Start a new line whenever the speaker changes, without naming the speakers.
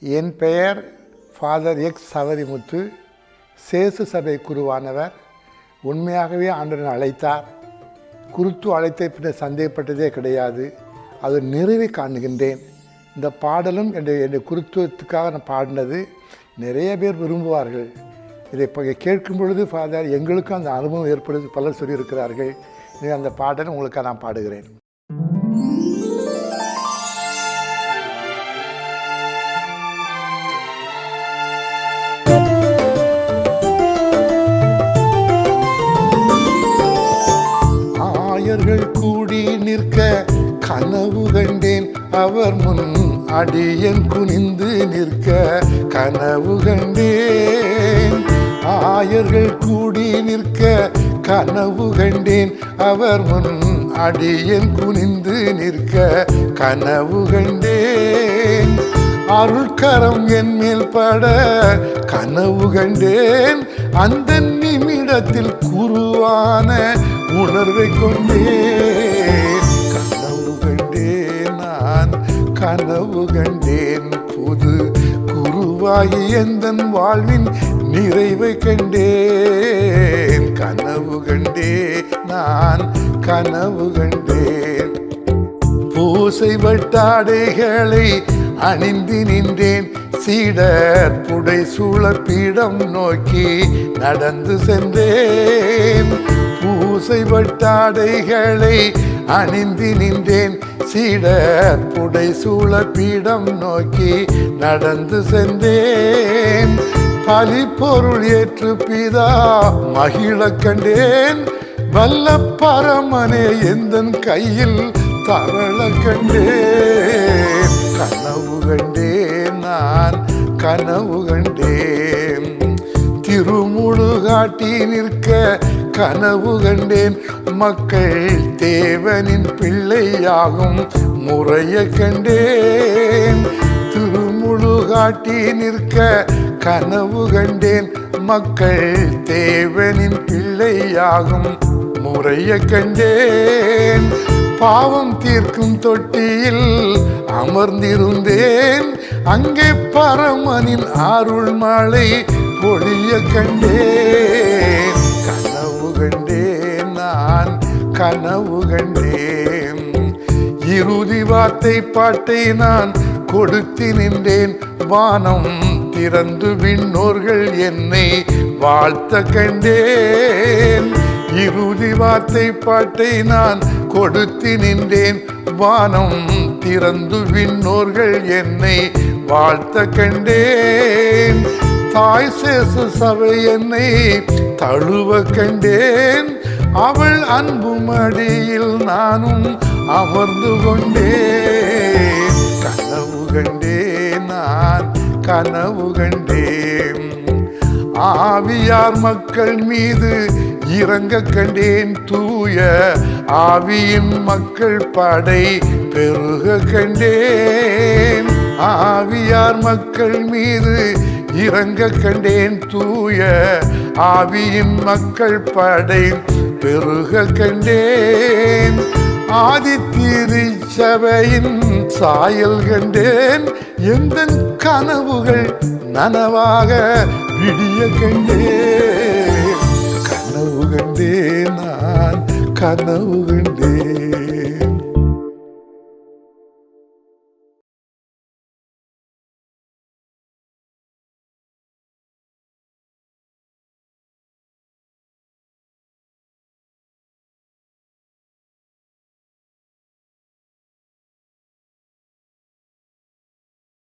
என் பெயர் father X Savarimuthu. சேசு சபை குருவானவர். உண்மையாகவே ஆண்டவன் அழைத்தார். குருத்து அழைத்த பின்னர் சந்தேகப்பட்டதே கிடையாது. அது நிறைவை காணுகின்றேன். இந்த பாடலும் என்னுடைய குருத்துவத்துக்காக நான் பாடினது நிறைய பேர் விரும்புவார்கள். இதை இப்போ கேட்கும் பொழுது ஃபாதர் எங்களுக்கும் அந்த அனுபவம் ஏற்படுது பலர் சொல்லியிருக்கிறார்கள். அந்த பாடலை உங்களுக்காக நான் பாடுகிறேன். ஆயர்கள் கூடி நிற்க கனவு கண்டேன், அவர் முன் அடியன் குனிந்து நிற்க கனவு கண்டேன். ஆயர்கள் கூடி நிற்க கனவு கண்டேன், அவர் முன் அடியன் குனிந்து நிற்க கனவு கண்டேன். அருள்கரம் என் மேல் பட கனவு கண்டேன், அந்த நிமிடத்தில் குருவான உணர்வை கொண்டேன். கனவு கண்டேன், நான் கனவு கண்டேன், புது குருவாகி எந்தன் வாழ்வின் நிறைவை கண்டேன். கனவு கண்டேன், நான் கனவு கண்டேன். பூசை வட்டாடைகளை அணிந்து நின்றேன், சீடர் புடை சூழ பீடம் நோக்கி நடந்து சென்றேன். பூசை வட்டாடைகளை அணிந்து நின்றேன், சீடர் புடை சூழ பீடம் நோக்கி நடந்து சென்றேன். பலிப்பொருள் ஏற்று பிதா மகிழ கண்டேன், வல்ல பரமனே எந்தன் கையில் தவள கண்டேன். கனவு கண்டேன், நான் கனவு கண்டேன். திருமுழு காட்டி நிற்க கனவு கண்டேன், மக்கள் தேவனின் பிள்ளையாகும் முறைய கண்டேன். திருமுழு காட்டி நிற்க கனவு கண்டேன், மக்கள் தேவனின் பிள்ளையாகும் முறைய கண்டேன். பாவம் தீர்க்கும் தொட்டியில் அமர்ந்திருந்தேன், அங்கே பரமனின் அருள் மழை பொழிய கண்டேன். கனவு கண்டேன், நான் கனவு கண்டேன். இறுதி வார்த்தை பாட்டை நான் கொடுத்து நின்றேன், வானம் திறந்து விண்ணோர்கள் என்னை வாழ்த்த கண்டேன். இறுதி வார்த்தை பாட்டை நான் கொடுத்து நின்றேன், வானம் திறந்து விண்ணோர்கள் என்னை வாழ்த்த கண்டேன். தாய் சேசு சபை என்னை தழுவ கண்டேன், அவள் அன்பு மடியில் நானும் அமர்ந்து கொண்டேன். கனவு கண்டேன், நான் கனவு கண்டேன். ஆவியார் மக்கள் மீது இறங்க கண்டேன், தூய ஆவியின் மக்கள் படை பெருக கண்டேன். ஆவியார் மக்கள் மீது இறங்க கண்டேன், தூய ஆவியின் மக்கள் படை பெருக கண்டேன். ஆதி திருச்சபையின் சாயல் கண்டேன், எந்தன் கனவுகள் நனவாக விடிய கண்டேன். கனவு கண்டேன், நான் கனவு கண்டேன்.